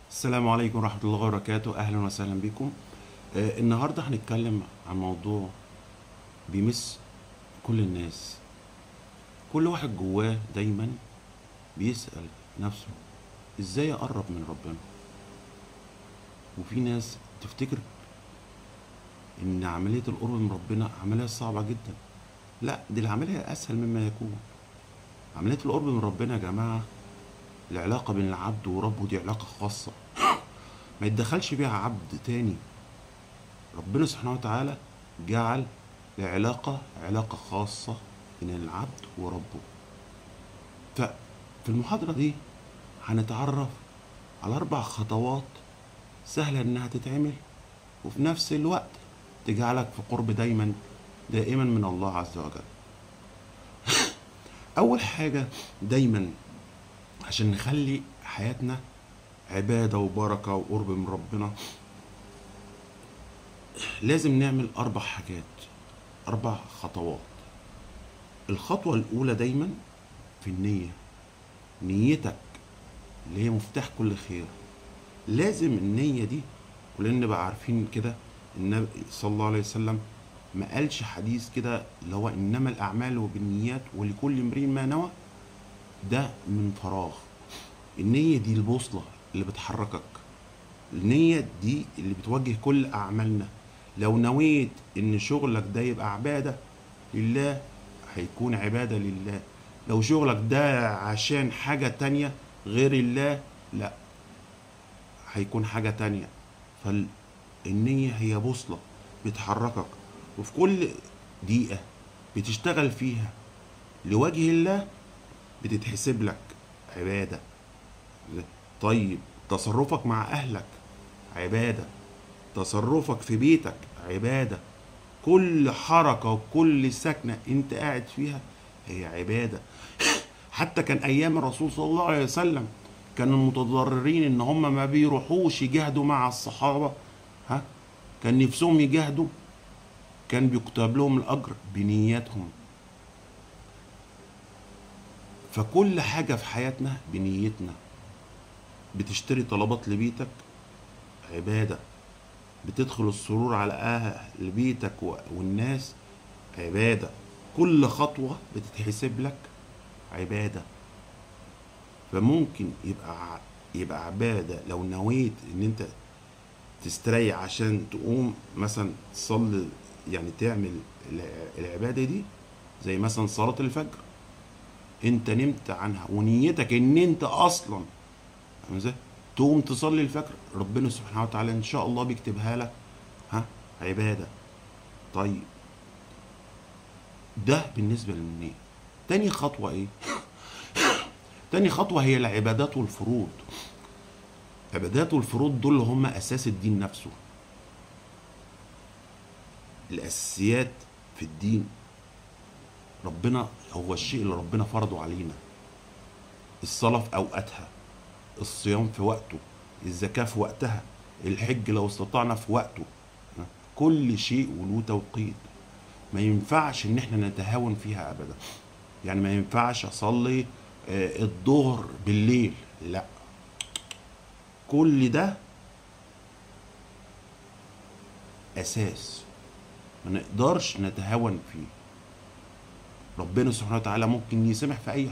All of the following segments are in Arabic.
السلام عليكم ورحمة الله وبركاته. أهلا وسهلا بكم. النهاردة هنتكلم عن موضوع بيمس كل الناس. كل واحد جواه دايما بيسأل نفسه ازاي أقرب من ربنا. وفي ناس تفتكر إن عملية القرب من ربنا عملية صعبة جدا. لا، دي العملية أسهل مما يكون. عملية القرب من ربنا يا جماعة، العلاقة بين العبد وربه دي علاقة خاصة ما يتدخلش فيها عبد تاني. ربنا سبحانه وتعالى جعل علاقة خاصة بين العبد وربه. ففي المحاضرة دي هنتعرف على 4 خطوات سهلة إنها تتعمل، وفي نفس الوقت تجعلك في قرب دائما من الله عز وجل. أول حاجة دايما عشان نخلي حياتنا عبادة وبركة وقرب من ربنا، لازم نعمل 4 حاجات، 4 خطوات. الخطوة الأولى دايما في النية. نيتك اللي هي مفتاح كل خير. لازم النية دي، كلنا نبقى عارفين كده. النبي صلى الله عليه وسلم ما قالش حديث كده اللي هو إنما الأعمال بالنيات ولكل امرئ ما نوى، ده من فراغ. النية دي البوصلة اللي بتحركك. النية دي اللي بتوجه كل أعمالنا. لو نويت إن شغلك ده يبقى عبادة لله، هيكون عبادة لله. لو شغلك ده عشان حاجة تانية غير الله، لا، هيكون حاجة تانية. فالنية هي بوصلة بتحركك، وفي كل دقيقة بتشتغل فيها لوجه الله بتتحسب لك عبادة. طيب، تصرفك مع أهلك عبادة، تصرفك في بيتك عبادة، كل حركة وكل سكنة انت قاعد فيها هي عبادة. حتى كان ايام الرسول صلى الله عليه وسلم كانوا المتضررين ان هم ما بيروحوش يجاهدوا مع الصحابة، كان نفسهم يجاهدوا، كان بيكتب لهم الاجر بنياتهم. فكل حاجة في حياتنا بنيتنا. بتشتري طلبات لبيتك عبادة، بتدخل السرور على أهل بيتك والناس عبادة. كل خطوة بتتحسب لك عبادة. فممكن يبقى عبادة لو نويت ان انت تستريح عشان تقوم مثلا تصلي، يعني تعمل العبادة دي، زي مثلا صلاة الفجر. انت نمت عنها ونيتك ان انت اصلا تقوم تصلي الفجر، ربنا سبحانه وتعالى ان شاء الله بيكتبها لك عبادة. طيب، ده بالنسبة للنية. تاني خطوة ايه؟ تاني خطوة هي العبادات والفروض. عبادات والفروض دول هم اساس الدين نفسه، الاساسيات في الدين. ربنا هو الشيء اللي ربنا فرضه علينا. الصلاة في اوقاتها، الصيام في وقته، الزكاة في وقتها، الحج لو استطعنا في وقته. كل شيء وله توقيت. ما ينفعش ان احنا نتهاون فيها ابدا. يعني ما ينفعش اصلي الظهر بالليل، لا. كل ده اساس ما نقدرش نتهاون فيه. ربنا سبحانه وتعالى ممكن يسمح في اي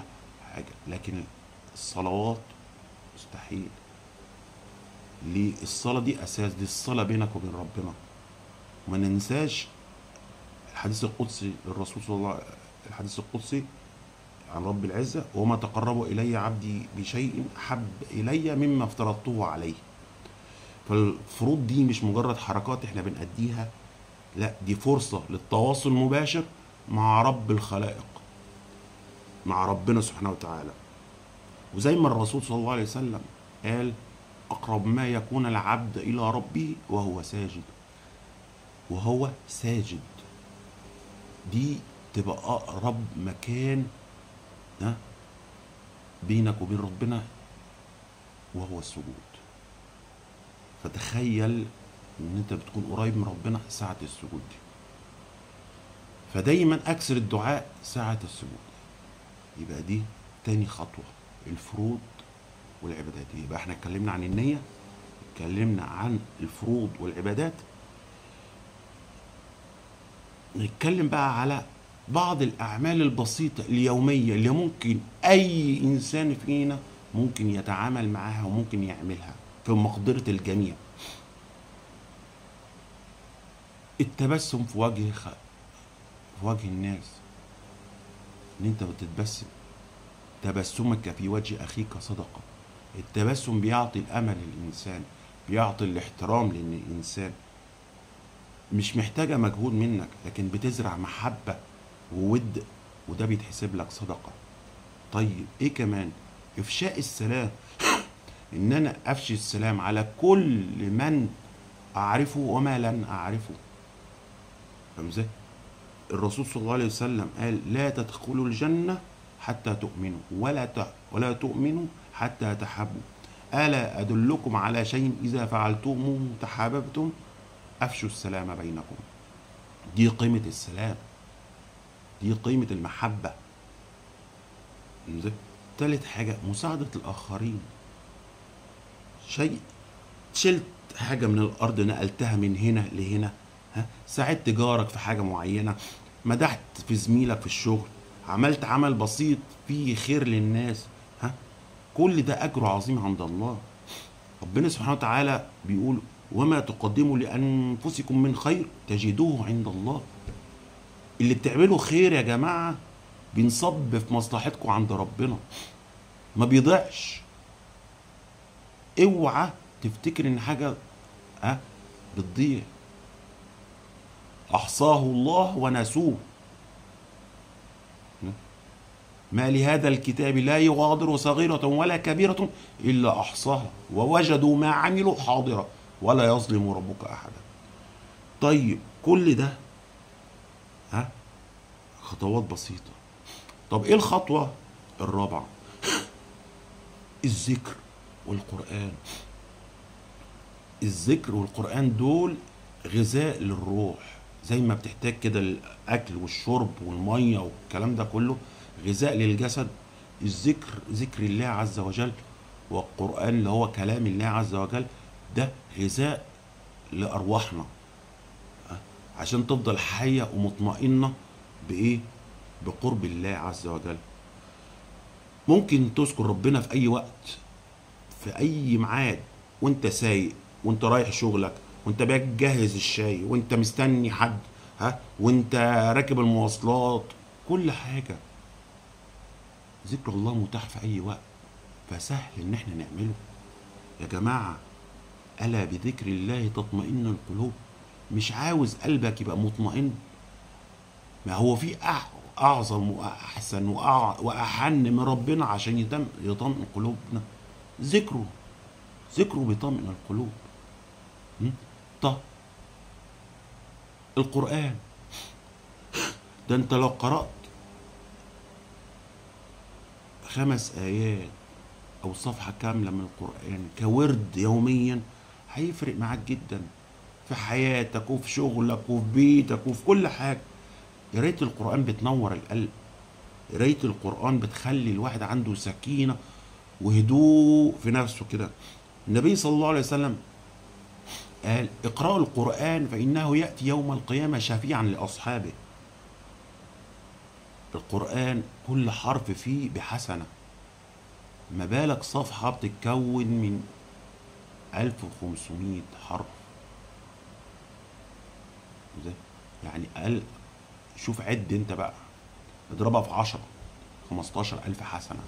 حاجة، لكن الصلوات مستحيل. ليه؟ الصلاة دي اساس، دي الصلاة بينك وبين ربنا. وما ننساش الحديث القدسي للرسول صلى الله عليه وسلم، الحديث القدسي عن رب العزة: وما تقرب إلي عبدي بشيء أحب إلي مما افترضته عليه. فالفروض دي مش مجرد حركات احنا بنأديها، لا، دي فرصة للتواصل المباشر مع رب الخلائق، مع ربنا سبحانه وتعالى. وزي ما الرسول صلى الله عليه وسلم قال: أقرب ما يكون العبد إلى ربه وهو ساجد. وهو ساجد دي تبقى أقرب مكان بينك وبين ربنا وهو السجود. فتخيل ان انت بتكون قريب من ربنا ساعة السجود دي. فدايما اكثر الدعاء ساعة السجود. يبقى دي تاني خطوة، الفروض والعبادات. يبقى احنا اتكلمنا عن النية، اتكلمنا عن الفروض والعبادات، نتكلم بقى على بعض الأعمال البسيطة اليومية اللي ممكن أي إنسان فينا ممكن يتعامل معاها وممكن يعملها في مقدرة الجميع. التبسم في وجه الناس، إن أنت بتتبسم، تبسمك في وجه أخيك صدقة. التبسم بيعطي الأمل للإنسان، بيعطي الاحترام للإنسان، مش محتاجة مجهود منك، لكن بتزرع محبة وود، وده بيتحسب لك صدقة. طيب ايه كمان؟ افشاء السلام، ان انا افشي السلام على كل من اعرفه وما لن اعرفه. فاهم ازاي؟ الرسول صلى الله عليه وسلم قال لا تدخلوا الجنة حتى تؤمنوا ولا تؤمنوا حتى تحبوا. ألا أدلكم على شيء إذا فعلتموه تحاببتم؟ أفشوا السلام بينكم. دي قيمة السلام، دي قيمة المحبة. تالت حاجة مساعدة الآخرين. شلت حاجة من الأرض نقلتها من هنا لهنا، ساعدت جارك في حاجة معينة، مدحت في زميلك في الشغل، عملت عمل بسيط فيه خير للناس، كل ده أجره عظيم عند الله. ربنا سبحانه وتعالى بيقول وما تقدموا لأنفسكم من خير تجدوه عند الله. اللي بتعمله خير يا جماعة بينصب في مصلحتكم عند ربنا، ما بيضيعش. اوعى تفتكر ان حاجة بتضيع. احصاه الله ونسوه. ما لهذا الكتاب لا يغادر صغيرة ولا كبيرة إلا أحصاها ووجدوا ما عملوا حاضرا ولا يظلم ربك أحدا. طيب كل ده خطوات بسيطة. طب إيه الخطوة الرابعة؟ الذكر والقرآن. الذكر والقرآن دول غذاء للروح، زي ما بتحتاج كده الأكل والشرب والمية والكلام ده كله غذاء للجسد. الذكر، ذكر الله عز وجل، والقرآن اللي هو كلام الله عز وجل، ده غذاء لأرواحنا عشان تفضل حية ومطمئنة بإيه؟ بقرب الله عز وجل. ممكن تذكر ربنا في أي وقت، في أي ميعاد، وانت سايق، وانت رايح شغلك، وانت بتجهز الشاي، وانت مستني حد، وانت راكب المواصلات، كل حاجة ذكر الله متاح في أي وقت، فسهل إن احنا نعمله يا جماعة. ألا بذكر الله تطمئن القلوب. مش عاوز قلبك يبقى مطمئن؟ ما هو في أعظم وأحسن وأحن من ربنا عشان يطمئن قلوبنا؟ ذكره بيطمئن القلوب. طب القرآن ده انت لو قرأت 5 آيات أو صفحة كاملة من القرآن كورد يوميا هيفرق معاك جدا في حياتك وفي شغلك وفي بيتك وفي كل حاجة. قراية القرآن بتنور القلب، قراية القرآن بتخلي الواحد عنده سكينة وهدوء في نفسه كده. النبي صلى الله عليه وسلم قال اقرأوا القرآن فإنه يأتي يوم القيامة شفيعا لأصحابه. القرآن كل حرف فيه بحسنة، ما بالك صفحة بتتكون من 1500 حرف. يعني شوف عد انت بقى، اضربها في 10 15,000 حسنة.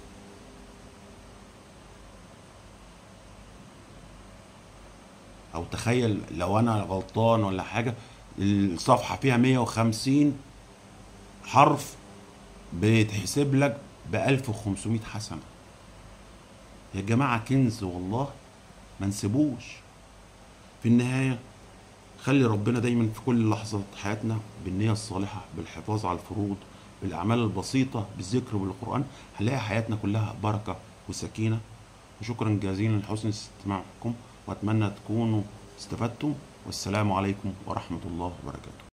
او تخيل لو انا غلطان ولا حاجة، الصفحة فيها 150 حرف بيتحسب لك ب1500 حسنة. يا جماعة كنز والله، ما نسيبوش. في النهاية خلي ربنا دايما في كل لحظة حياتنا بالنية الصالحة، بالحفاظ على الفروض، بالأعمال البسيطة، بالذكر وبالقرآن، هنلاقي حياتنا كلها بركة وسكينة. وشكرا جزيلا لحسن استماعكم، وأتمنى تكونوا استفدتم، والسلام عليكم ورحمة الله وبركاته.